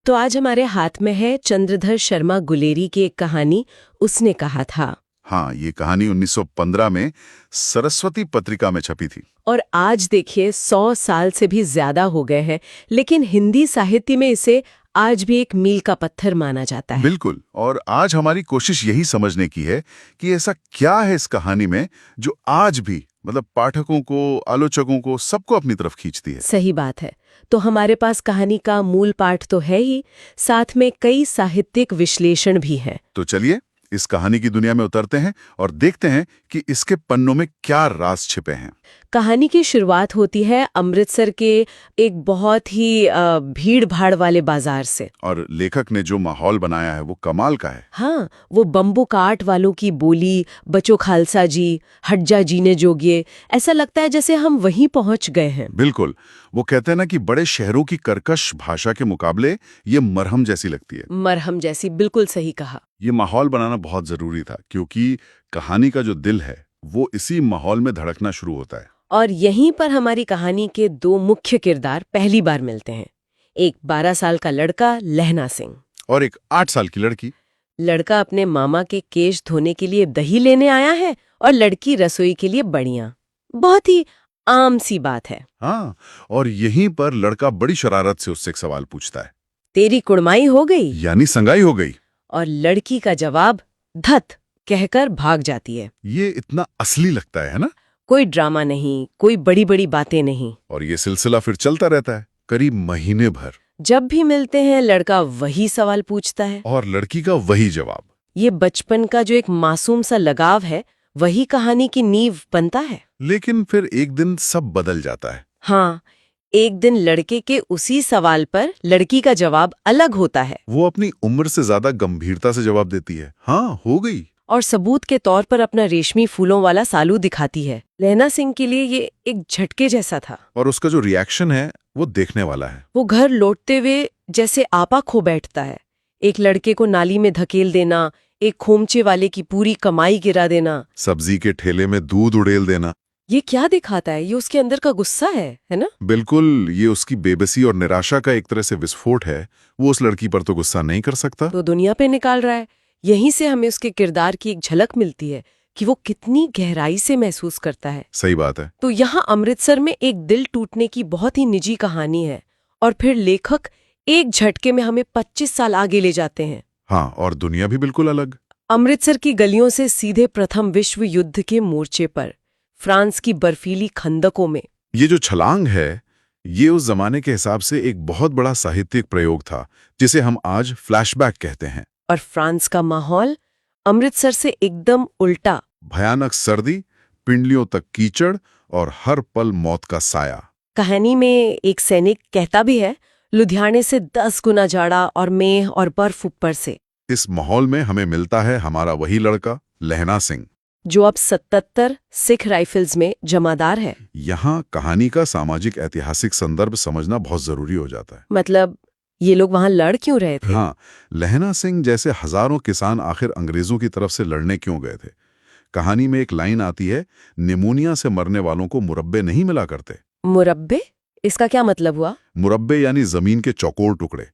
तो आज हमारे हाथ में है चंद्रधर शर्मा गुलेरी की एक कहानी, उसने कहा था। हाँ, ये कहानी 1915 में सरस्वती पत्रिका में छपी थी। और आज देखिए 100 साल से भी ज्यादा हो गए हैं, लेकिन हिंदी साहित्य में इसे आज भी एक मील का पत्थर माना जाता है। बिल्कुल। और आज हमारी कोशिश यही समझने की है कि ऐसा क्या है इस कहानी में जो आज भी पाठकों को, आलोचकों को, सबको अपनी तरफ खींचती है। सही बात है। तो हमारे पास कहानी का मूल पाठ तो है ही, साथ में कई साहित्यिक विश्लेषण भी हैं। तो चलिए इस कहानी की दुनिया में उतरते हैं और देखते हैं कि इसके पन्नों में क्या राज छिपे हैं। कहानी की शुरुआत होती है अमृतसर के एक बहुत ही भीड़ भाड़ वाले बाजार से। और लेखक ने जो माहौल बनाया है वो कमाल का है। हाँ, वो बम्बू काट वालों की बोली, बचो खालसा जी, हट जा जीने जोगिए, ऐसा लगता है जैसे हम वहीं पहुंच गए हैं। बिल्कुल। वो कहते हैं ना कि बड़े शहरों की कर्कश भाषा के मुकाबले ये मरहम जैसी लगती है। मरहम जैसी, बिल्कुल सही कहा। ये माहौल बनाना बहुत जरूरी था क्योंकि कहानी का जो दिल है वो इसी माहौल में धड़कना शुरू होता है। और यहीं पर हमारी कहानी के दो मुख्य किरदार पहली बार मिलते हैं। एक 12 साल का लड़का लहना सिंह और एक 8 साल की लड़की। लड़का अपने मामा के केश धोने के लिए दही लेने आया है और लड़की रसोई के लिए बड़ियां। बहुत ही आम सी बात है। हाँ, और यहीं पर लड़का बड़ी शरारत से उससे एक सवाल पूछता है, तेरी कुड़माई हो गई? यानी संगाई हो गई। और लड़की का जवाब धत कहकर भाग जाती है। ये इतना असली लगता है ना? कोई ड्रामा नहीं, कोई बड़ी बड़ी बातें नहीं। और ये सिलसिला फिर चलता रहता है करीब महीने भर। जब भी मिलते हैं लड़का वही सवाल पूछता है और लड़की का वही जवाब। ये बचपन का जो एक मासूम सा लगाव है, वही कहानी की नींव बनता है। लेकिन फिर एक दिन सब बदल जाता है। हाँ, एक दिन लड़के के उसी सवाल पर लड़की का जवाब अलग होता है। वो अपनी उम्र से ज्यादा गंभीरता से जवाब देती है, हाँ हो गई। और सबूत के तौर पर अपना रेशमी फूलों वाला सालू दिखाती है। लहना सिंह के लिए ये एक झटके जैसा था। और उसका जो रिएक्शन है वो देखने वाला है। वो घर लौटते हुए जैसे आपा खो बैठता है। एक लड़के को नाली में धकेल देना, एक खोमचे वाले की पूरी कमाई गिरा देना, सब्जी के ठेले में दूध उड़ेल देना। ये क्या दिखाता है? ये उसके अंदर का गुस्सा है ना? बिल्कुल, ये उसकी बेबसी और निराशा का एक तरह से विस्फोट है। वो उस लड़की पर तो गुस्सा नहीं कर सकता, तो दुनिया पे निकाल रहा है। यहीं से हमें उसके किरदार की एक झलक मिलती है कि वो कितनी गहराई से महसूस करता है। सही बात है। तो यहाँ अमृतसर में एक दिल टूटने की बहुत ही निजी कहानी है, और फिर लेखक एक झटके में हमें 25 साल आगे ले जाते हैं। हाँ, और दुनिया भी बिल्कुल अलग। अमृतसर की गलियों से सीधे प्रथम विश्व युद्ध के मोर्चे पर, फ्रांस की बर्फीली खंदकों में। ये जो छलांग है, ये उस जमाने के हिसाब से एक बहुत बड़ा साहित्यिक प्रयोग था, जिसे हम आज फ्लैशबैक कहते हैं। और फ्रांस का माहौल अमृतसर से एकदम उल्टा। भयानक सर्दी, पिंडलियों तक कीचड़ और हर पल मौत का साया। कहानी में एक सैनिक कहता भी है, लुधियाने से 10 गुना जाड़ा और मेह और बर्फ ऊपर से। इस माहौल में हमें मिलता है हमारा वही लड़का लहना सिंह, जो अब 77 सिख राइफल्स में जमादार है। यहाँ कहानी का सामाजिक ऐतिहासिक संदर्भ समझना बहुत जरूरी हो जाता है। मतलब ये लोग वहां लड़ क्यों रहे थे? हाँ, लहना सिंह जैसे हजारों किसान आखिर अंग्रेजों की तरफ से लड़ने क्यों गए थे? कहानी में एक लाइन आती है, निमोनिया से मरने वालों को मुरब्बे नहीं मिला करते। मुरब्बे? इसका क्या मतलब हुआ? मुरब्बे यानी जमीन के चौकोर टुकड़े,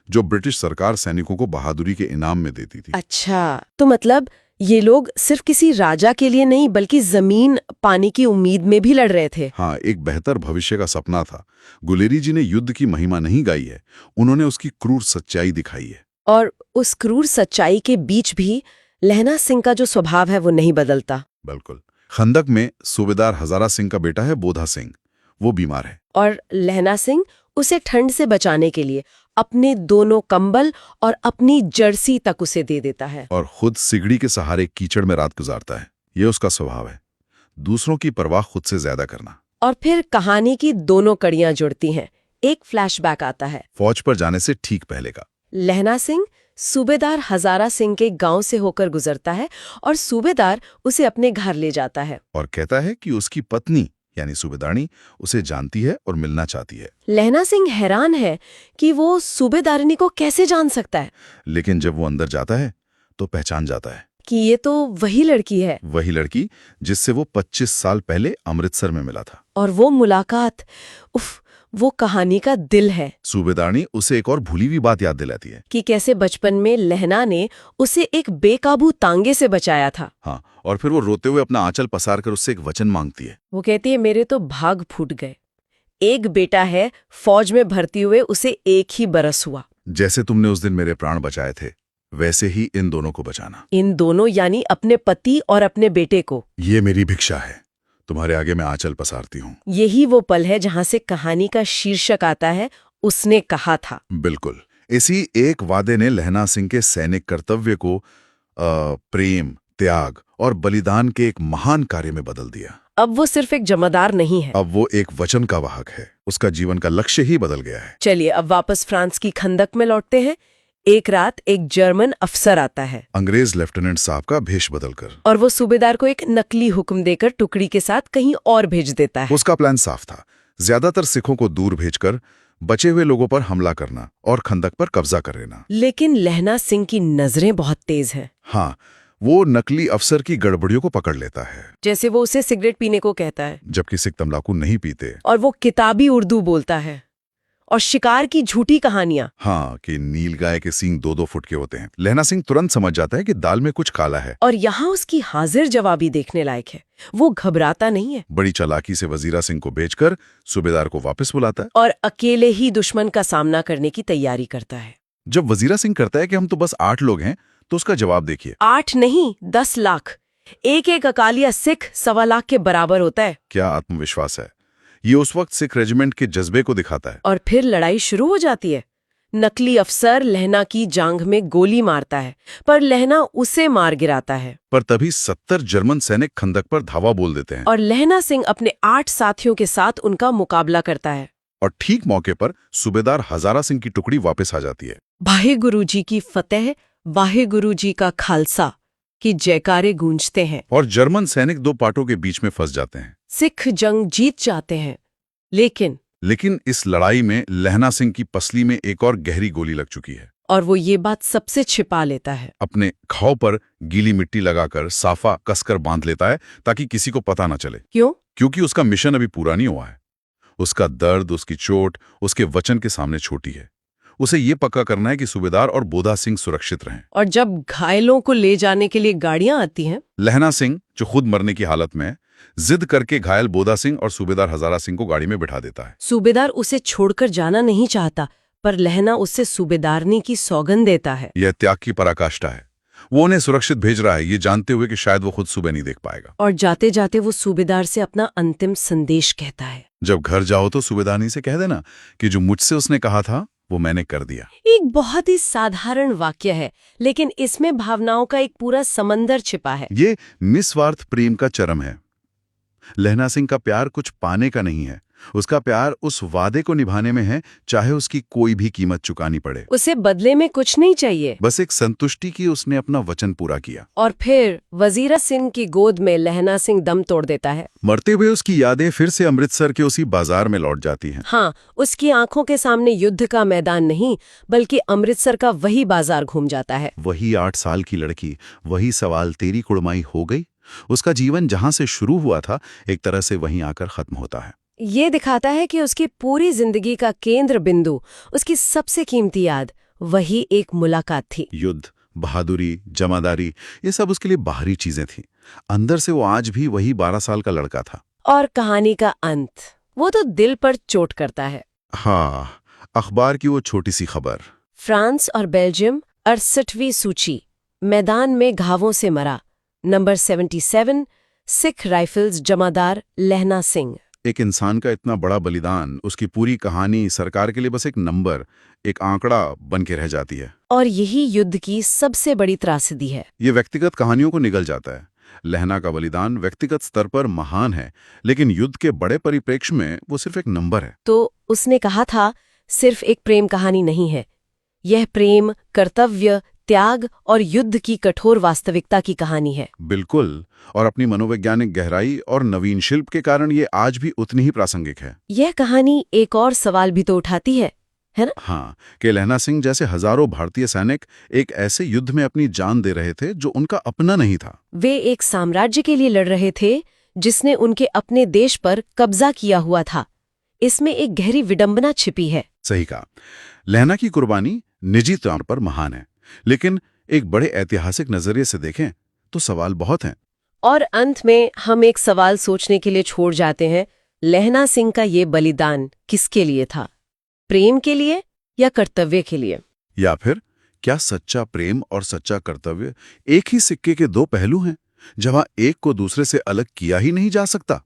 जो ब्रिटिश सरकार सैनिकों को बहादुरी के इनाम में देती थी। अच्छा, तो मतलब ये लोग सिर्फ किसी राजा के लिए नहीं बल्कि जमीन पाने की उम्मीद में भी लड़ रहे थे। हाँ, एक बेहतर भविष्य का सपना था। गुलेरी जी ने युद्ध की महिमा नहीं गाई है, उन्होंने उसकी क्रूर सच्चाई दिखाई है। और उस क्रूर सच्चाई के बीच भी लहना सिंह का जो स्वभाव है वो नहीं बदलता। बिल्कुल। खंदक में सूबेदार हजारा सिंह का बेटा है बोधा सिंह, वो बीमार है। और लहना सिंह उसे ठंड से बचाने के लिए अपने दोनों कंबल और अपनी जर्सी तक उसे दे देता है। और खुद सिगड़ी के सहारे कीचड़ में रात गुजारता है। ये उसका स्वभाव है, दूसरों की परवाह खुद से ज्यादा करना। और फिर कहानी की दोनों कड़ियां जुड़ती हैं। एक फ्लैशबैक आता है फौज पर जाने से ठीक पहले का। लहना सिंह सूबेदार हजारा सिंह के गांव से होकर गुजरता है और सूबेदार उसे अपने घर ले जाता है और कहता है कि उसकी पत्नी यानी सूबेदारनी उसे जानती है और मिलना चाहती है। लहना सिंह हैरान है कि वो सूबेदारनी को कैसे जान सकता है, लेकिन जब वो अंदर जाता है तो पहचान जाता है कि ये तो वही लड़की है। वही लड़की जिससे वो 25 साल पहले अमृतसर में मिला था। और वो मुलाकात, उफ, वो कहानी का दिल है सूबेदारनी उसे एक और भूली हुई बात याद दिलाती है। कि कैसे बचपन में लहना ने उसे एक बेकाबू तांगे से बचाया था। हाँ, और फिर वो रोते हुए अपना आंचल पसार कर उससे एक वचन मांगती है। वो कहती है, मेरे तो भाग फूट गए। एक बेटा है, फौज में भर्ती हुए उसे 1 ही बरस हुआ। जैसे तुमने उस दिन मेरे प्राण बचाए थे, वैसे ही इन दोनों को बचाना। इन दोनों यानी अपने पति और अपने बेटे को। ये मेरी भिक्षा है, तुम्हारे आगे मैं आंचल पसारती हूँ। यही वो पल है जहां से कहानी का शीर्षक आता है, उसने कहा था। बिल्कुल, इसी एक वादे ने लहना सिंह के सैनिक कर्तव्य को प्रेम, त्याग और बलिदान के एक महान कार्य में बदल दिया। अब वो सिर्फ एक जमादार नहीं है, अब वो एक वचन का वाहक है। उसका जीवन का लक्ष्य ही बदल गया है। चलिए अब वापस फ्रांस की खंदक में लौटते हैं। एक रात एक जर्मन अफसर आता है, अंग्रेज लेफ्टिनेंट साहब का भेष बदलकर, और वो सूबेदार को एक नकली हुक्म देकर टुकड़ी के साथ कहीं और भेज देता है। उसका प्लान साफ था, ज्यादातर सिखों को दूर भेजकर बचे हुए लोगों पर हमला करना और खंदक पर कब्जा कर लेना। लेकिन लहना सिंह की नजरें बहुत तेज हैं। हाँ, वो नकली अफसर की गड़बड़ियों को पकड़ लेता है। जैसे वो उसे सिगरेट पीने को कहता है, जबकि सिख तंबाकू नहीं पीते, और वो किताबी उर्दू बोलता है, और शिकार की झूठी कहानियां। हाँ, कि नीलगाय के सींग 2-2 फुट के होते हैं। लहना सिंह तुरंत समझ जाता है कि दाल में कुछ काला है। और यहाँ उसकी हाजिर जवाबी देखने लायक है। वो घबराता नहीं है बड़ी चालाकी से वजीरा सिंह को बेचकर सूबेदार को वापस बुलाता है और अकेले ही दुश्मन का सामना करने की तैयारी करता है। जब वजीरा सिंह करता है कि हम तो बस 8 लोग हैं, तो उसका जवाब देखिए। 8 नहीं, 10 लाख। एक एक अकालिया सिख 1.25 लाख के बराबर होता है। क्या आत्मविश्वास है! ये उस वक्त सिख रेजिमेंट के जज्बे को दिखाता है। और फिर लड़ाई शुरू हो जाती है। नकली अफसर लहना की जांघ में गोली मारता है, पर लहना उसे मार गिराता है। पर तभी 70 जर्मन सैनिक खंदक पर धावा बोल देते हैं, और लहना सिंह अपने 8 साथियों के साथ उनका मुकाबला करता है। और ठीक मौके पर सूबेदार हजारा सिंह की टुकड़ी वापस आ जाती है। वाहे गुरु जी की फतेह, वाहे गुरु जी का खालसा की जयकारे गूंजते हैं। और जर्मन सैनिक 2 पाटों के बीच में फंस जाते हैं। सिख जंग जीत जाते हैं, लेकिन इस लड़ाई में लहना सिंह की पसली में एक और गहरी गोली लग चुकी है। और वो ये बात सबसे छिपा लेता है। अपने घाव पर गीली मिट्टी लगाकर साफा कसकर बांध लेता है, ताकि किसी को पता न चले। क्यों? क्योंकि उसका मिशन अभी पूरा नहीं हुआ है। उसका दर्द, उसकी चोट, उसके वचन के सामने छोटी है। उसे ये पक्का करना है कि सूबेदार और बोधा सिंह सुरक्षित रहें। और जब घायलों को ले जाने के लिए गाड़ियां आती हैं, लहना सिंह, जो खुद मरने की हालत में है, जिद करके घायल बोधा सिंह और सूबेदार हजारा सिंह को गाड़ी में बिठा देता है। सूबेदार उसे छोड़कर जाना नहीं चाहता, पर लहना उससे सूबेदारनी की सौगंध देता है। यह त्याग की पराकाष्ठा है। वो उन्हें सुरक्षित भेज रहा है, ये जानते हुए कि शायद वो खुद सुबह नहीं देख पाएगा। और जाते जाते वो सूबेदार से अपना अंतिम संदेश कहता है। जब घर जाओ तो सूबेदारनी से कह देना कि जो मुझसे उसने कहा था वो मैंने कर दिया। एक बहुत ही साधारण वाक्य है, लेकिन इसमें भावनाओं का एक पूरा समंदर छिपा है। ये निस्वार्थ प्रेम का चरम है। लहना सिंह का प्यार कुछ पाने का नहीं है, उसका प्यार उस वादे को निभाने में है, चाहे उसकी कोई भी कीमत चुकानी पड़े। उसे बदले में कुछ नहीं चाहिए, बस एक संतुष्टि की उसने अपना वचन पूरा किया। और फिर वजीरा सिंह की गोद में लहना सिंह दम तोड़ देता है। मरते हुए उसकी यादें फिर से अमृतसर के उसी बाजार में लौट जाती हैं। हाँ, उसकी आंखों के सामने युद्ध का मैदान नहीं, बल्कि अमृतसर का वही बाजार घूम जाता है। वही 8 साल की लड़की, वही सवाल, तेरी कुड़माई हो गई। उसका जीवन जहां से शुरू हुआ था, एक तरह से वहीं आकर खत्म होता है। ये दिखाता है कि उसकी पूरी जिंदगी का केंद्र बिंदु, उसकी सबसे कीमती याद, वही एक मुलाकात थी। युद्ध, बहादुरी, जमादारी, ये सब उसके लिए बाहरी चीजें थीं। अंदर से वो आज भी वही 12 साल का लड़का था। और कहानी का अंत, वो तो दिल पर चोट करता है। हाँ, अखबार की वो छोटी सी खबर। फ्रांस और बेल्जियम 68वीं सूची, मैदान में घावों से मरा, नंबर 77, सिख राइफल्स जमादार लहना सिंह। एक इंसान का इतना बड़ा बलिदान, उसकी पूरी कहानी सरकार के लिए बस एक नंबर, एक आंकड़ा बन के रह जाती है। और यही युद्ध की सबसे बड़ी त्रासदी है। ये व्यक्तिगत कहानियों को निगल जाता है। लहना का बलिदान व्यक्तिगत स्तर पर महान है, लेकिन युद्ध के बड़े परिप्रेक्ष्य में वो सिर्फ एक नंबर है। तो उसने कहा था, सिर्फ एक प्रेम कहानी नहीं है, यह प्रेम, कर्तव्य, त्याग और युद्ध की कठोर वास्तविकता की कहानी है। बिल्कुल, और अपनी मनोवैज्ञानिक गहराई और नवीन शिल्प के कारण ये आज भी उतनी ही प्रासंगिक है। यह कहानी एक और सवाल भी तो उठाती है ना? हाँ, कि लहना सिंह जैसे हजारों भारतीय सैनिक एक ऐसे युद्ध में अपनी जान दे रहे थे जो उनका अपना नहीं था। वे एक साम्राज्य के लिए लड़ रहे थे जिसने उनके अपने देश पर कब्जा किया हुआ था। इसमें एक गहरी विडंबना छिपी है। सही कहा। लहना की कुर्बानी निजी तौर पर महान है, लेकिन एक बड़े ऐतिहासिक नजरिए से देखें तो सवाल बहुत हैं। और अंत में हम एक सवाल सोचने के लिए छोड़ जाते हैं, लहना सिंह का ये बलिदान किसके लिए था? प्रेम के लिए या कर्तव्य के लिए? या फिर क्या सच्चा प्रेम और सच्चा कर्तव्य एक ही सिक्के के दो पहलू हैं, जहां एक को दूसरे से अलग किया ही नहीं जा सकता?